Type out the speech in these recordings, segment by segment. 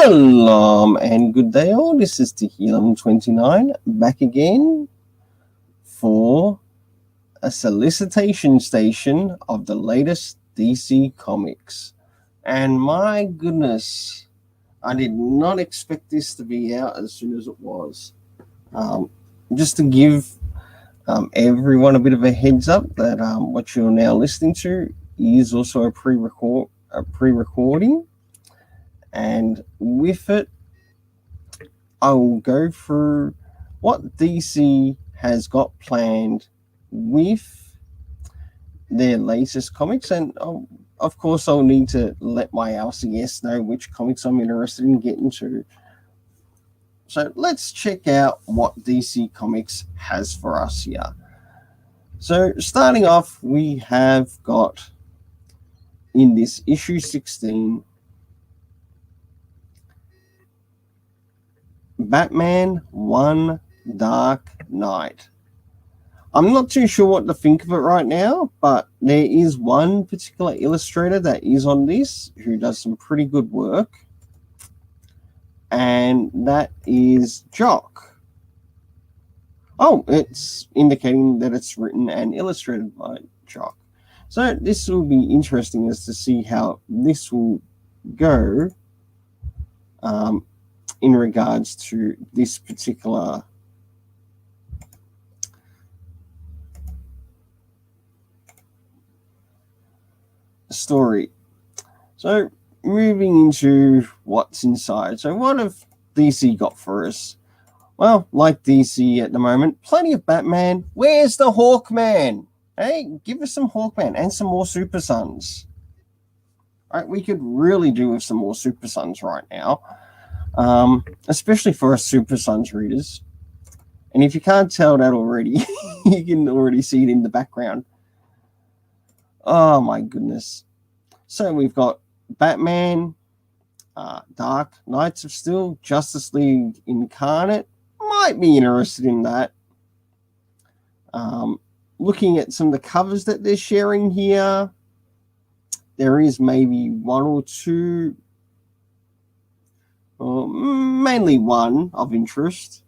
Shalom and good day all. This is Tehillim29 back again for a solicitation station of the latest DC comics. And my goodness, I did not expect this to be out as soon as it was. Just to give everyone a bit of a heads up that what you're now listening to is also a pre-recording. And with it, I will go through what DC has got planned with their latest comics. And of course, I'll need to let my LCS know which comics I'm interested in getting to. So let's check out what DC Comics has for us here. So starting off, we have got in this issue 16, Batman One Dark Knight. I'm not too sure what to think of it right now, but there is one particular illustrator that is on this who does some pretty good work, and that is Jock. Oh, it's indicating that it's written and illustrated by Jock. So this will be interesting as to see how this will go in regards to this particular story. So moving into what's inside. So what have DC got for us? Well, like DC at the moment, plenty of Batman. Where's the Hawkman? Hey, give us some Hawkman and some more Super Sons. Right, we could really do with some more Super Sons right now. Especially for us Super Sons readers. And if you can't tell that already, you can already see it in the background. Oh my goodness. So we've got Batman, Dark Knights of Steel, Justice League Incarnate. Might be interested in that. Looking at some of the covers that they're sharing here, there is maybe one or two, or mainly one of interest.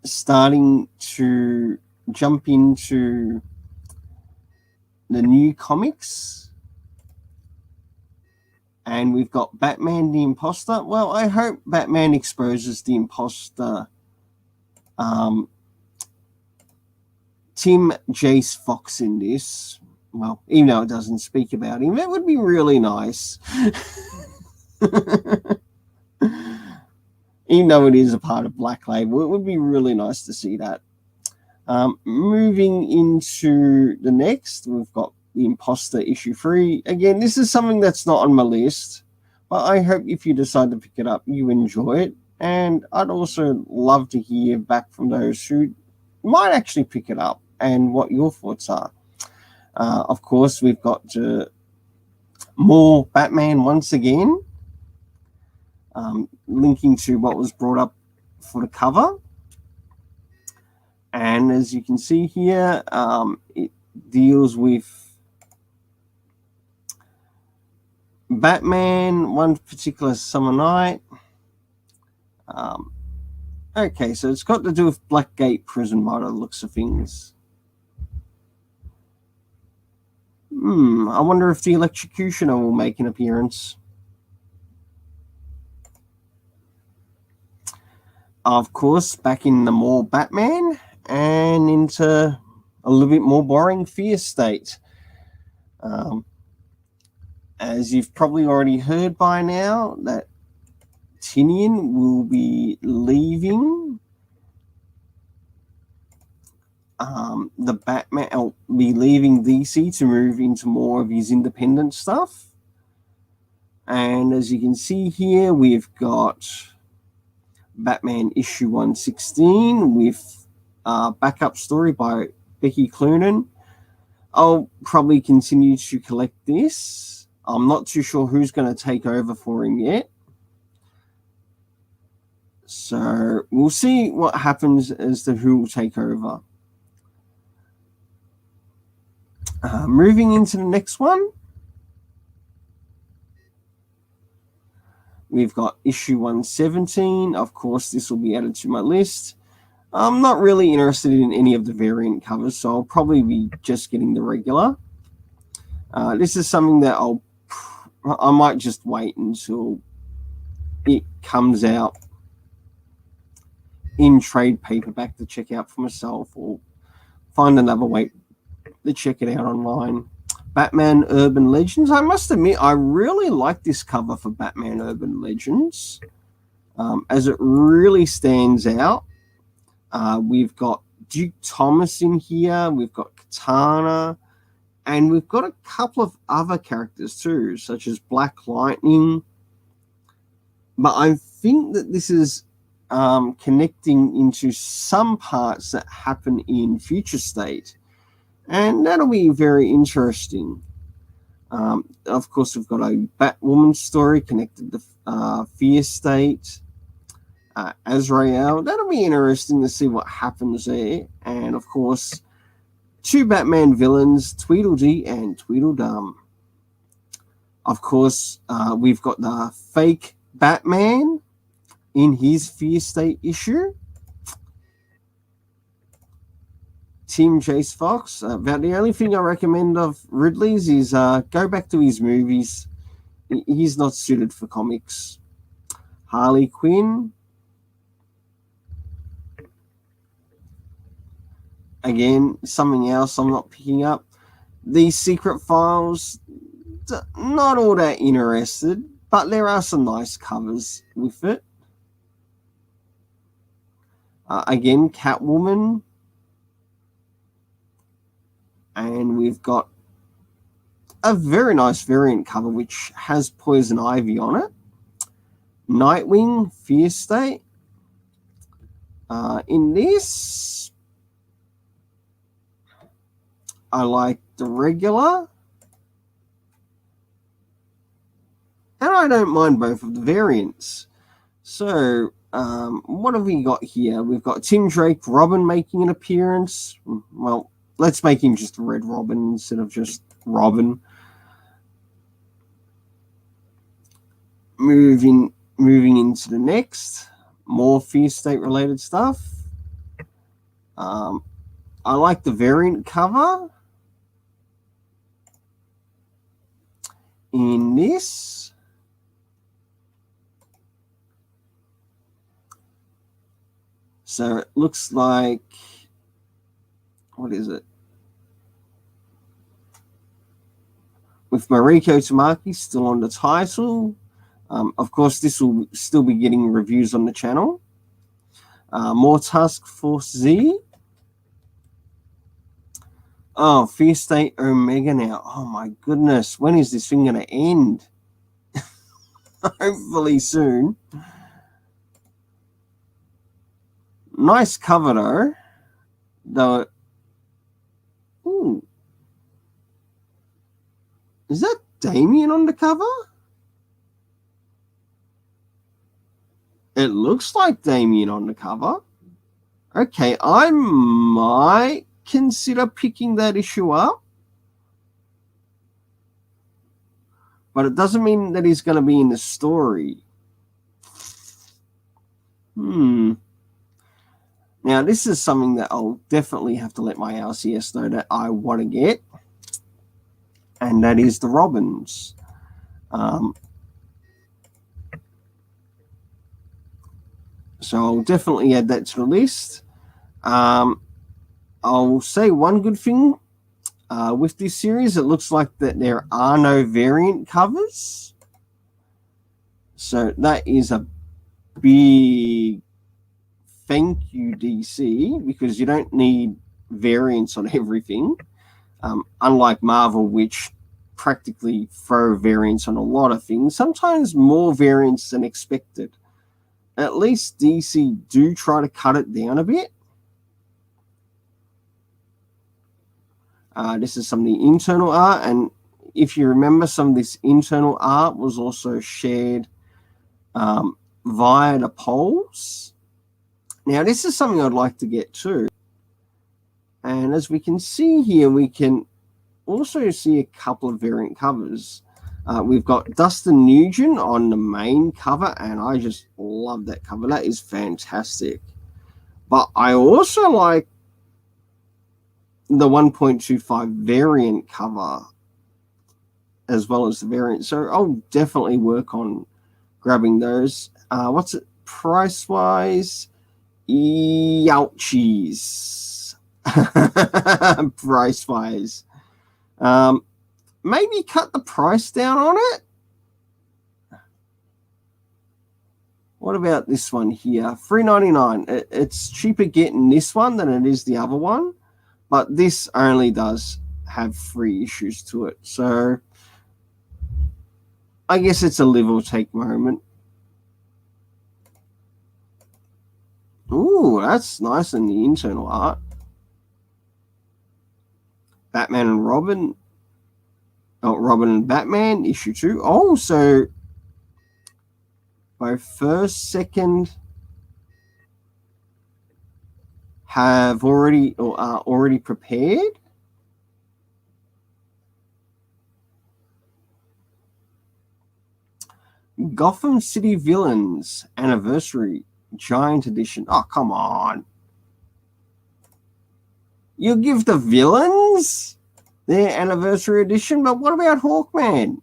Starting to jump into the new comics, and we've got Batman the Imposter. Well, I hope Batman exposes the Imposter. Tim Jace Fox in this. Well, even though it doesn't speak about him, that would be really nice. Even though it is a part of Black Label, it would be really nice to see that. Moving into the next, we've got the Imposter issue 3. Again, this is something that's not on my list, but I hope if you decide to pick it up, you enjoy it. And I'd also love to hear back from those who might actually pick it up and what your thoughts are. Of course, we've got more Batman once again, linking to what was brought up for the cover. And as you can see here, it deals with Batman, one particular summer night. Okay, so it's got to do with Blackgate Prison by the looks of things. I wonder if the Electrocutioner will make an appearance. Of course, back in the more Batman and into a little bit more boring Fear State. As you've probably already heard by now, that Tinian will be leaving the Batman, will be leaving DC to move into more of his independent stuff. And as you can see here, we've got Batman issue 116 with backup story by Becky Cloonan. I'll probably continue to collect this. I'm not too sure who's going to take over for him yet. So we'll see what happens as to who will take over. Moving into the next one, we've got issue 117. Of course, this will be added to my list. I'm not really interested in any of the variant covers, so I'll probably be just getting the regular. This is something that I might just wait until it comes out in trade paperback to check out for myself, or find another way to check it out online. Batman Urban Legends. I must admit, I really like this cover for Batman Urban Legends, as it really stands out. We've got Duke Thomas in here, we've got Katana, and we've got a couple of other characters too, such as Black Lightning. But I think that this is connecting into some parts that happen in Future State, and that'll be very interesting. Of course, we've got a Batwoman story connected to Fear State, Azrael. That'll be interesting to see what happens there. And of course, two Batman villains, Tweedledee and Tweedledum. Of course, we've got the fake Batman in his Fear State issue. Tim Chase Fox. About the only thing I recommend of Ridley's is go back to his movies. He's not suited for comics. Harley Quinn. Again, something else I'm not picking up. These Secret Files, not all that interested, but there are some nice covers with it. Again, Catwoman. And we've got a very nice variant cover which has Poison Ivy on it. Nightwing, Fear State. In this, I like the regular. And I don't mind both of the variants. So, what have we got here? We've got Tim Drake, Robin making an appearance. Well, let's make him just a Red Robin instead of just Robin. Moving into the next, more Fear State related stuff. I like the variant cover in this. So it looks like, what is it? With Mariko Tamaki still on the title. Of course, this will still be getting reviews on the channel. More Task Force Z. Oh, Fear State Omega now. Oh my goodness. When is this thing going to end? Hopefully soon. Nice cover though. Ooh. Is that Damien on the cover? It looks like Damien on the cover. Okay, I might consider picking that issue up. But it doesn't mean that he's going to be in the story. Now, this is something that I'll definitely have to let my LCS know that I want to get. And that is the Robins. So I'll definitely add that to the list. I'll say one good thing with this series. It looks like that there are no variant covers. So that is a big thank you, DC, because you don't need variants on everything. Unlike Marvel, which practically throw variants on a lot of things, sometimes more variants than expected. At least DC do try to cut it down a bit. This is some of the internal art, and if you remember, some of this internal art was also shared via the polls. Now, this is something I'd like to get to. And as we can see here, we can also see a couple of variant covers. We've got Dustin Nugent on the main cover, and I just love that cover. That is fantastic. But I also like the 1.25 variant cover as well as the variant. So I'll definitely work on grabbing those. What's it price-wise? Ouchies. Price-wise. Maybe cut the price down on it. What about this one here? $3.99. It's cheaper getting this one than it is the other one, but this only does have 3 issues to it. So I guess it's a live or take moment. Ooh, that's nice in the internal art. Batman and Robin. Oh, Robin and Batman, issue 2. Oh, so both first, second have already or are already prepared. Gotham City Villains Anniversary Giant Edition. Oh, come on. You give the villains their anniversary edition, but what about Hawkman?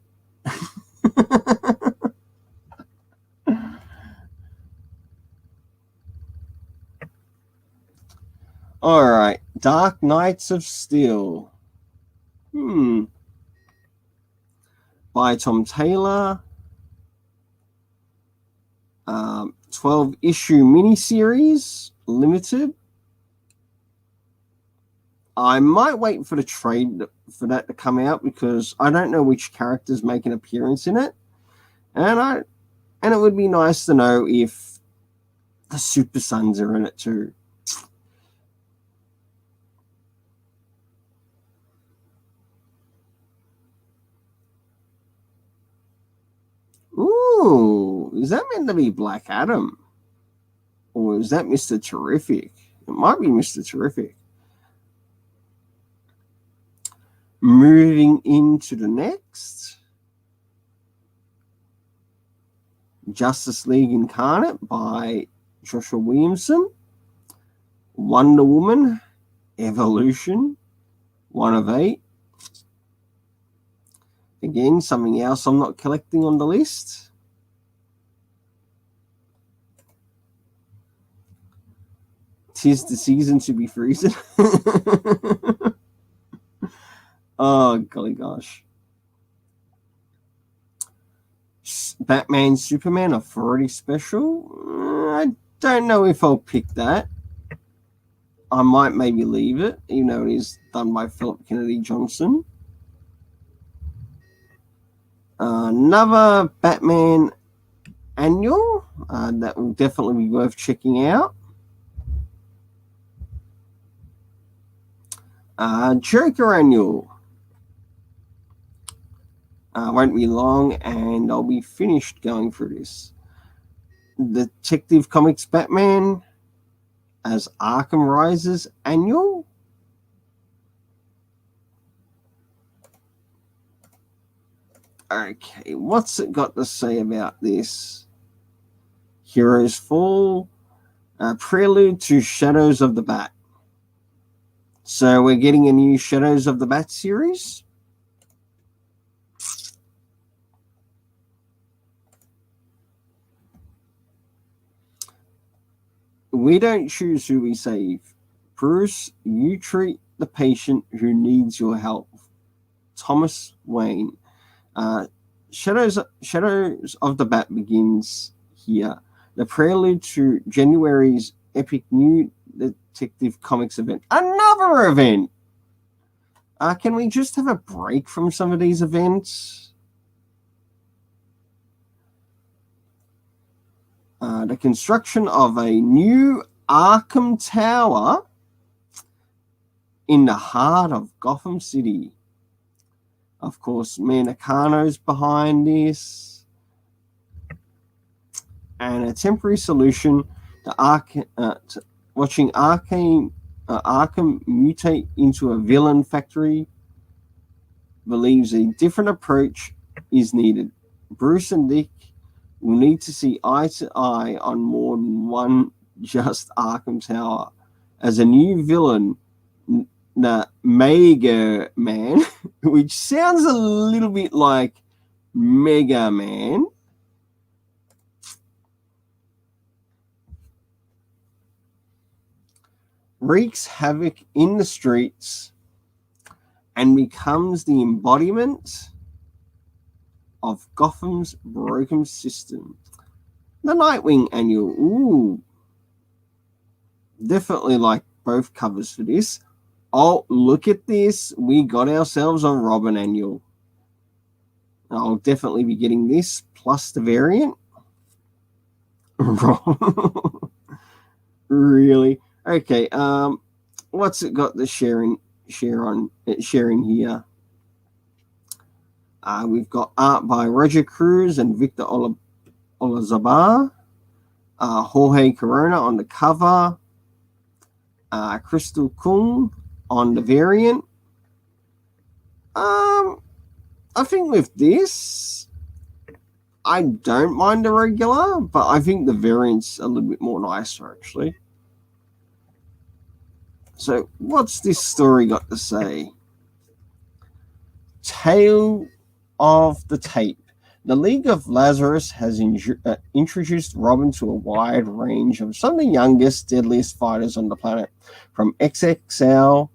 All right, Dark Knights of Steel. By Tom Taylor. 12-issue miniseries, limited. I might wait for the trade for that to come out because I don't know which characters make an appearance in it, and it would be nice to know if the Super Sons are in it too. Ooh, is that meant to be Black Adam? Or is that Mr. Terrific? It might be Mr. Terrific. Moving into the next. Justice League Incarnate by Joshua Williamson. Wonder Woman Evolution, 1 of 8. Again, something else I'm not collecting on the list. Tis the season to be freezing. Oh, golly gosh. Batman Superman Authority Special. I don't know if I'll pick that. I might maybe leave it, even though it is done by Philip Kennedy Johnson. Another Batman annual that will definitely be worth checking out. Joker annual. Won't be long, and I'll be finished going through this. Detective Comics Batman as Arkham Rises annual. Okay, what's it got to say about this? Heroes Fall, prelude to Shadows of the Bat. So we're getting a new Shadows of the Bat series. We don't choose who we save. Bruce, you treat the patient who needs your help. Thomas Wayne. Shadows of the Bat begins here. The prelude to January's epic new Detective Comics event. Another event! Can we just have a break from some of these events? The construction of a new Arkham Tower in the heart of Gotham City. Of course, Manacano's behind this. and a temporary solution to watching Arkham mutate into a villain factory, believes a different approach is needed. Bruce and Dick will need to see eye to eye on more than one just Arkham Tower, as a new villain, Mega Man, which sounds a little bit like Mega Man, wreaks havoc in the streets and becomes the embodiment of Gotham's broken system. The Nightwing annual. Ooh. Definitely like both covers for this. Oh, look at this. We got ourselves a Robin annual. I'll definitely be getting this plus the variant. Really? Okay. What's it got the sharing here? We've got art by Roger Cruz and Victor Olazabar. Jorge Corona on the cover. Crystal Kung on the variant. I think with this, I don't mind the regular, but I think the variant's a little bit more nicer, actually. So, what's this story got to say? Tale of the Tape. The League of Lazarus has introduced Robin to a wide range of some of the youngest, deadliest fighters on the planet, from XXL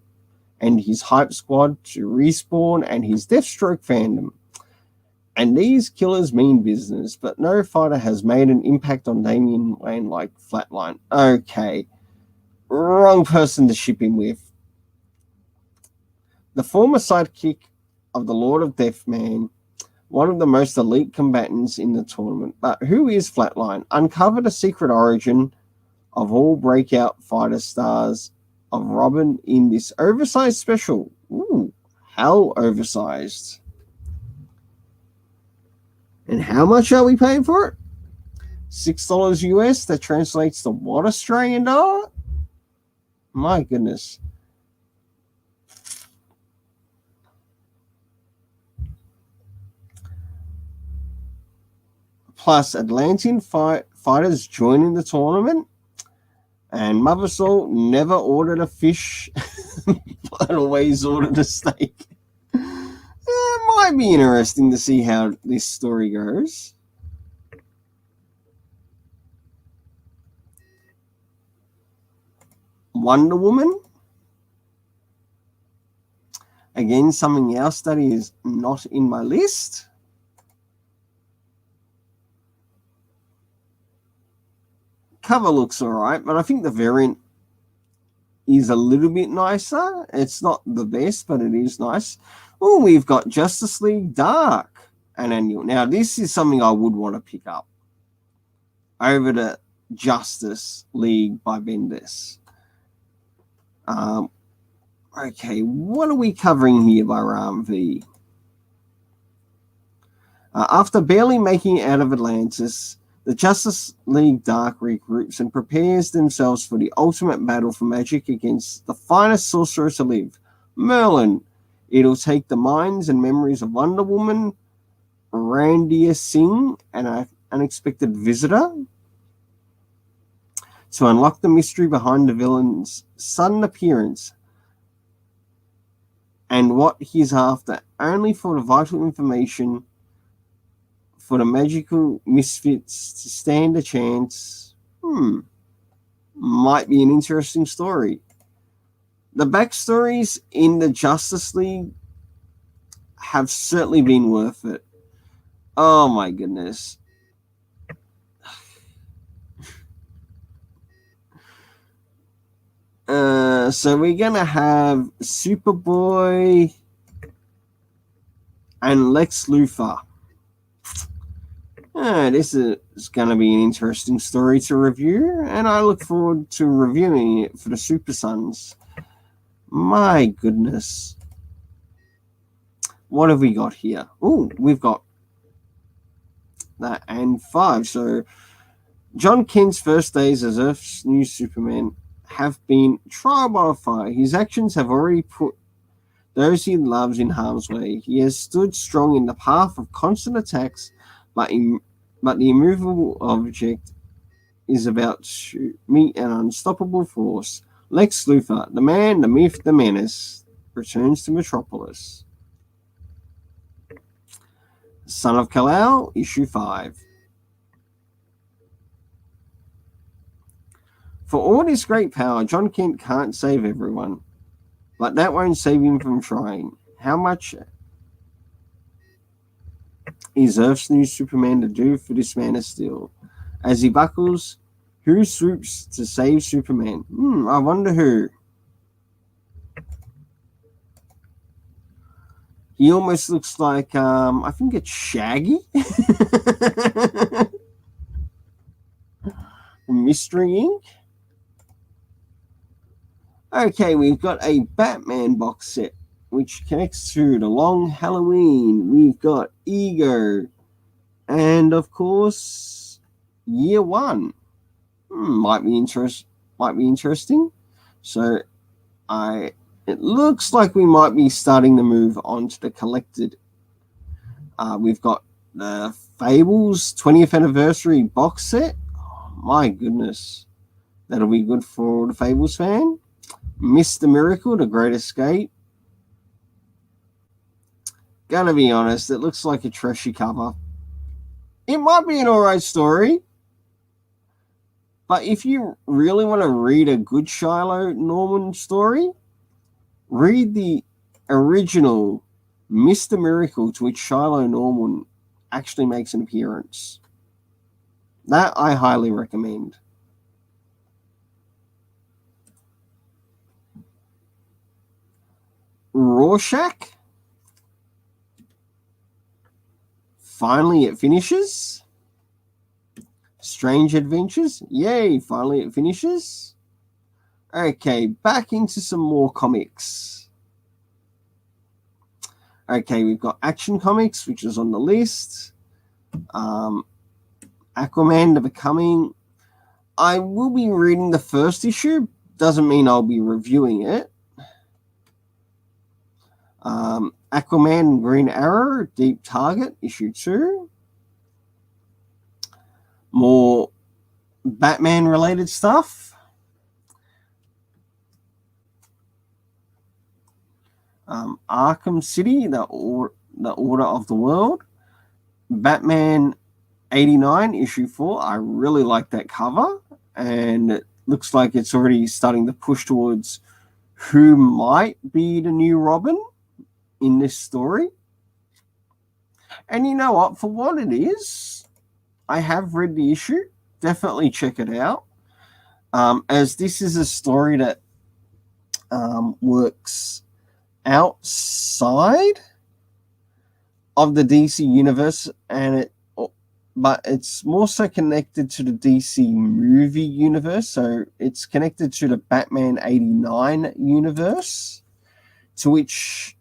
and his Hype Squad to Respawn and his Deathstroke fandom. And these killers mean business, but no fighter has made an impact on Damian Wayne like Flatline. Okay, wrong person to ship him with. The former sidekick of the Lord of Death Man, one of the most elite combatants in the tournament. But who is Flatline? Uncovered a secret origin of all breakout fighter stars of Robin in this oversized special. Ooh, how oversized. And how much are we paying for it? $6 US. That translates to what Australian dollar? My goodness. Plus Atlantean fighters joining the tournament. And Mothersall never ordered a fish, but always ordered a steak. It might be interesting to see how this story goes. Wonder Woman. Again, something else that is not in my list. Cover looks all right, but I think the variant is a little bit nicer. It's not the best, but it is nice. Oh, we've got Justice League Dark, an annual. Now, this is something I would want to pick up over the Justice League by Bendis. Okay, what are we covering here by Ram V? After barely making it out of Atlantis, the Justice League Dark regroups and prepares themselves for the ultimate battle for magic against the finest sorcerer to live, Merlin. It'll take the minds and memories of Wonder Woman, Randia Singh, and an unexpected visitor to unlock the mystery behind the villain's sudden appearance and what he's after, only for the vital information for the magical misfits to stand a chance. Might be an interesting story. The backstories in the Justice League have certainly been worth it. Oh my goodness. So we're going to have Superboy and Lex Luthor. This is going to be an interesting story to review, and I look forward to reviewing it for the Super Sons. My goodness. What have we got here? Oh, we've got that and 5. So John Kent's first days as Earth's new Superman have been trial by fire. His actions have already put those he loves in harm's way. He has stood strong in the path of constant attacks, but the immovable object is about to meet an unstoppable force. Lex Luthor, the man, the myth, the menace, returns to Metropolis. Son of Kal-El, issue 5. For all his great power, John Kent can't save everyone, but that won't save him from trying. How much is Earth's new Superman to do for this Man of Steel? As he buckles, who swoops to save Superman? I wonder who. He almost looks like, I think it's Shaggy. Mystery Inc. Okay, we've got a Batman box set, which connects to the Long Halloween. We've got Ego, and of course, Year One. Might be interesting. So, it looks like we might be starting to move on to the collected. We've got the Fables 20th anniversary box set. Oh, my goodness, that'll be good for the Fables fan. Mr. Miracle, The Great Escape. Gonna be honest, it looks like a trashy cover. It might be an alright story, but if you really want to read a good Shiloh Norman story, read the original Mr. Miracle, to which Shiloh Norman actually makes an appearance. That I highly recommend. Rorschach. Finally it finishes. Strange Adventures. Yay, finally it finishes. Okay, back into some more comics. Okay, we've got Action Comics, which is on the list. Aquaman, The Becoming. I will be reading the first issue. Doesn't mean I'll be reviewing it. Aquaman, Green Arrow, Deep Target, issue 2. More Batman-related stuff. Arkham City, the Order of the World. Batman 89, issue 4. I really like that cover, and it looks like it's already starting to push towards who might be the new Robin in this story. And you know what? For what it is, I have read the issue. Definitely check it out. As this is a story that works outside of the DC universe, but it's more so connected to the DC movie universe. So it's connected to the Batman 89 universe, to which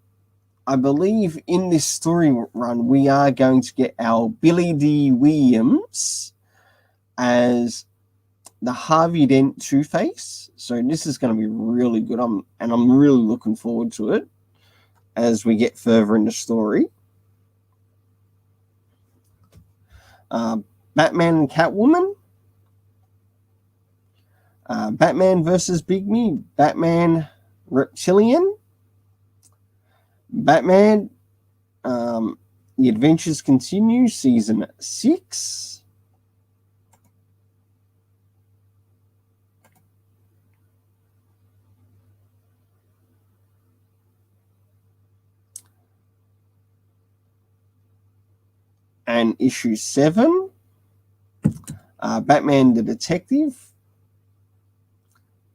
I believe in this story run, we are going to get our Billy D. Williams as the Harvey Dent Two-Face. So this is going to be really good. I'm really looking forward to it as we get further in the story. Batman and Catwoman. Batman versus Big Me. Batman Reptilian. Batman, The Adventures Continue, Season 6. And issue 7, Batman the Detective.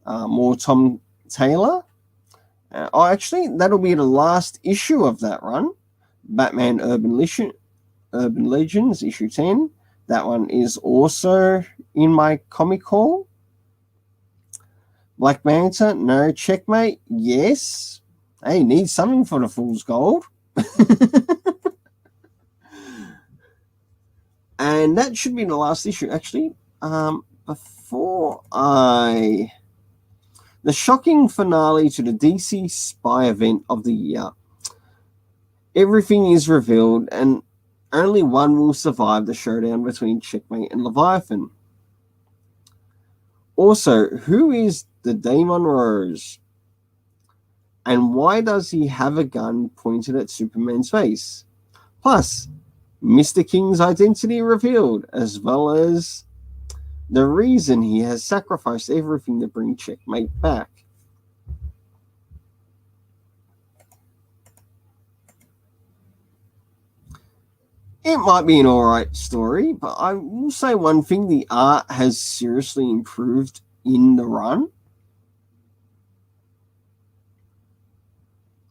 More Tom Taylor. Actually, that'll be the last issue of that run. Batman Urban Legends, issue 10. That one is also in my comic haul. Black Manta, no. Checkmate, yes. Hey, need something for the Fool's Gold. And that should be the last issue. Actually, The shocking finale to the DC spy event of the year. Everything is revealed, and only one will survive the showdown between Checkmate and Leviathan. Also, who is the Daemon Rose? And why does he have a gun pointed at Superman's face? Plus, Mr. King's identity revealed, as well as the reason he has sacrificed everything to bring Checkmate back. It might be an alright story, but I will say one thing, the art has seriously improved in the run.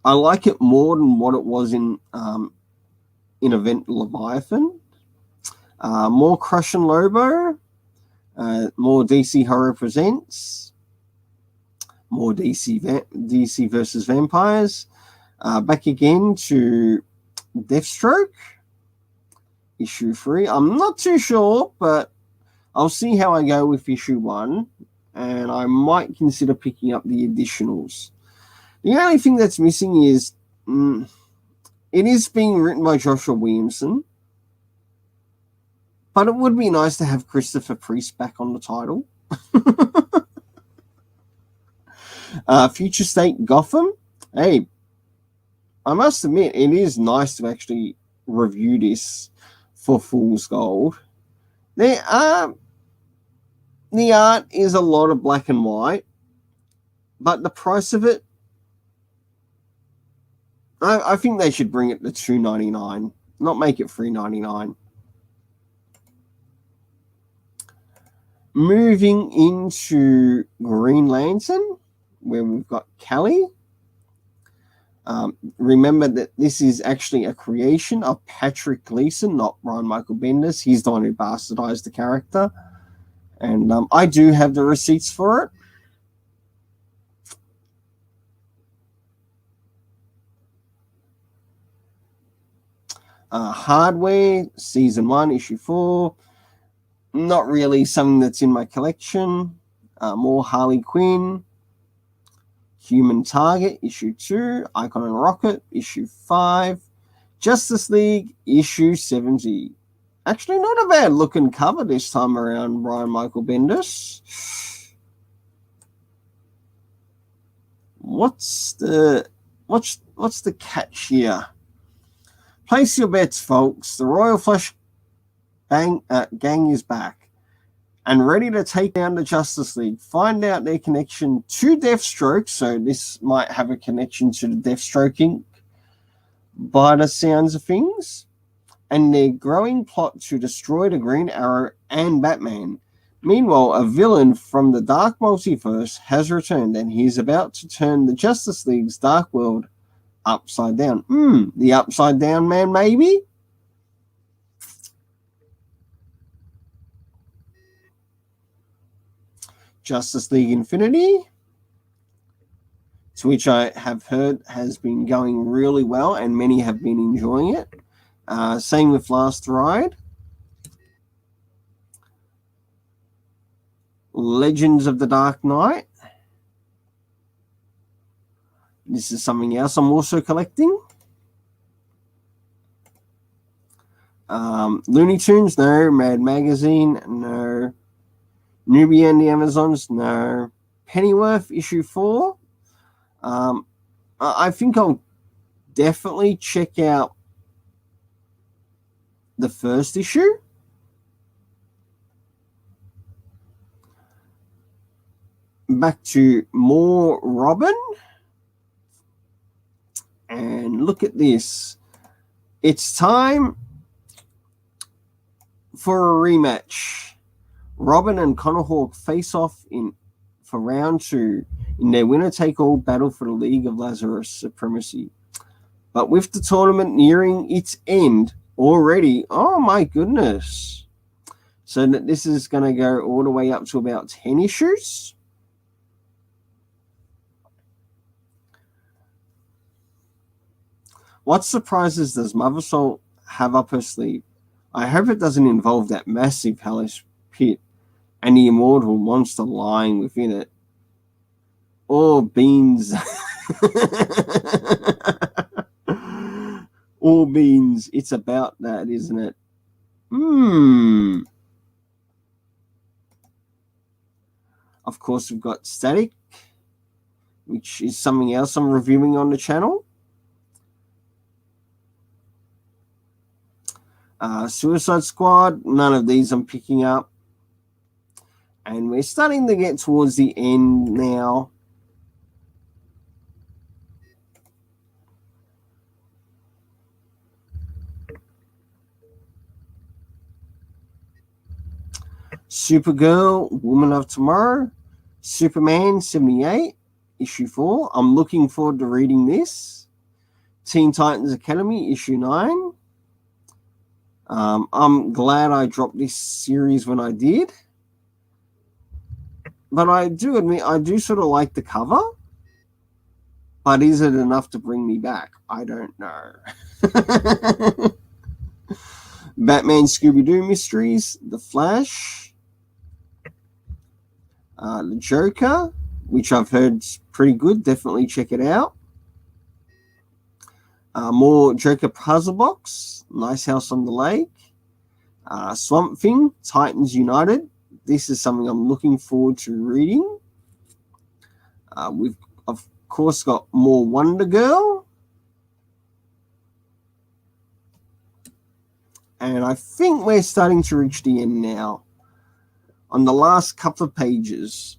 I like it more than what it was in Event Leviathan. More Crush and Lobo, more DC Horror Presents, more DC versus Vampires. Back again to Deathstroke, issue 3. I'm not too sure, but I'll see how I go with issue 1, and I might consider picking up the additionals. The only thing that's missing is it is being written by Joshua Williamson, but it would be nice to have Christopher Priest back on the title. Future State Gotham. Hey, I must admit, it is nice to actually review this for Fool's Gold. The art is a lot of black and white, but the price of it, I think they should bring it to $2.99, not make it $3.99. Moving into Green Lantern, where we've got Callie. Remember that this is actually a creation of Patrick Gleason, not Brian Michael Bendis. He's the one who bastardized the character. And I do have the receipts for it. Hardware, Season 1, Issue 4. Not really something that's in my collection. More Harley Quinn. Human Target, Issue 2. Icon and Rocket, Issue 5. Justice League, Issue 70. Actually, not a bad looking cover this time around, Brian Michael Bendis. What's the catch here? Place your bets, folks. The Royal Flush gang is back and ready to take down the Justice League. Find out their connection to Deathstroke, so this might have a connection to the Deathstroke Inc. by the sounds of things, and their growing plot to destroy the Green Arrow and Batman. Meanwhile, a villain from the Dark Multiverse has returned, and he's about to turn the Justice League's dark world upside down. The Upside Down Man, maybe? Justice League Infinity, to which I have heard has been going really well, and many have been enjoying it. Same with Last Ride. Legends of the Dark Knight. This is something else I'm also collecting. Looney Tunes, no. Mad Magazine, no. Newbie and the Amazons, no. Pennyworth, issue 4. I think I'll definitely check out the first issue. Back to more Robin. And look at this. It's time for a rematch. Robin and Connor Hawke face off for round 2 in their winner-take-all battle for the League of Lazarus supremacy. But with the tournament nearing its end already, oh my goodness. So that this is going to go all the way up to about 10 issues. What surprises does Mother Soul have up her sleeve? I hope it doesn't involve that massive hellish pit and the immortal monster lying within it. Or beans. Or beans. It's about that, isn't it? Of course, we've got Static, which is something else I'm reviewing on the channel. Suicide Squad, none of these I'm picking up. And we're starting to get towards the end now. Supergirl, Woman of Tomorrow, Superman 78, issue 4. I'm looking forward to reading this. Teen Titans Academy, issue 9. I'm glad I dropped this series when I did. But I do admit, I do sort of like the cover. But is it enough to bring me back? I don't know. Batman Scooby-Doo Mysteries, The Flash, The Joker, which I've heard is pretty good. Definitely check it out. More Joker Puzzle Box, Nice House on the Lake, Swamp Thing, Titans United. This is something I'm looking forward to reading. We've, of course, got more Wonder Girl. And I think we're starting to reach the end now. On the last couple of pages.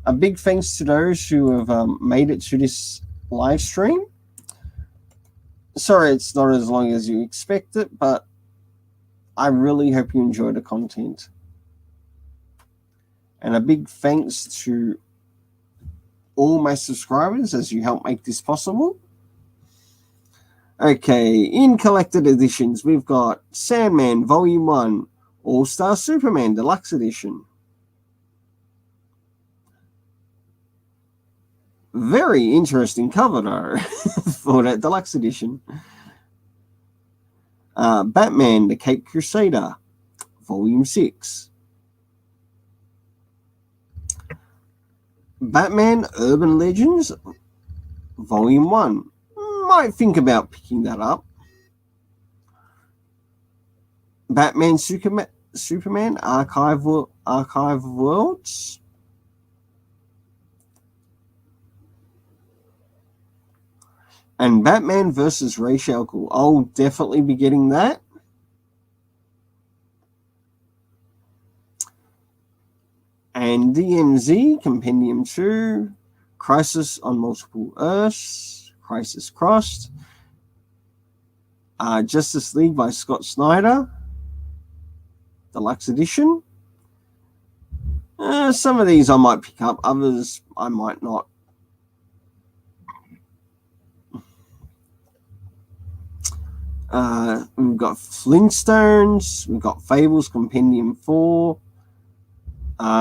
A big thanks to those who have made it to this live stream. Sorry it's not as long as you expected, but I really hope you enjoy the content. And a big thanks to all my subscribers as you help make this possible. Okay, in collected editions, we've got Sandman Volume 1, All-Star Superman Deluxe Edition. Very interesting cover, though, for that Deluxe Edition. Batman, the Cape Crusader, Volume 6. Batman Urban Legends, Volume 1. Might think about picking that up. Batman Superman Archive Worlds. And Batman versus Ra's al Ghul. I'll definitely be getting that. And DMZ Compendium 2, Crisis on Multiple Earths, Crisis Crossed, Justice League by Scott Snyder, Deluxe Edition. Some of these I might pick up, others I might not. We've got Flintstones, we've got Fables Compendium 4,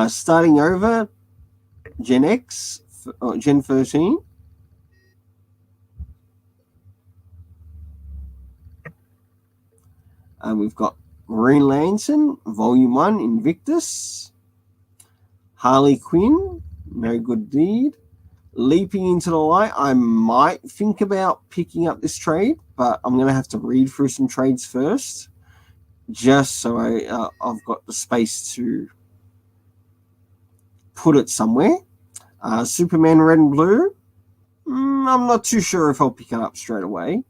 Starting Over, Gen X, Gen 13. We've got Green Lantern, Volume 1, Invictus, Harley Quinn, No Good Deed, Leaping into the Light. I might think about picking up this trade, but I'm going to have to read through some trades first, just so I've got the space to put it somewhere. Superman Red and Blue. I'm not too sure if I'll pick it up straight away.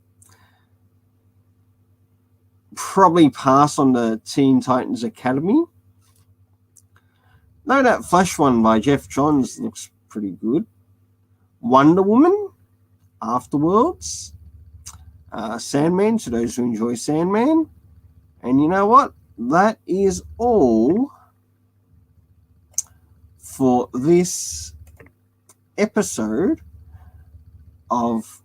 Probably pass on the Teen Titans Academy. No, that Flash one by Jeff Johns looks pretty good. Wonder Woman, Afterworlds, Sandman, to those who enjoy Sandman. And you know what? That is all for this episode of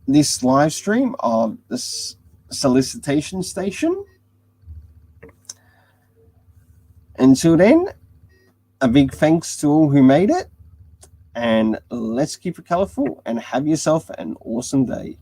this live stream of this Solicitation Station. Until then, a big thanks to all who made it, and let's keep it colorful and have yourself an awesome day.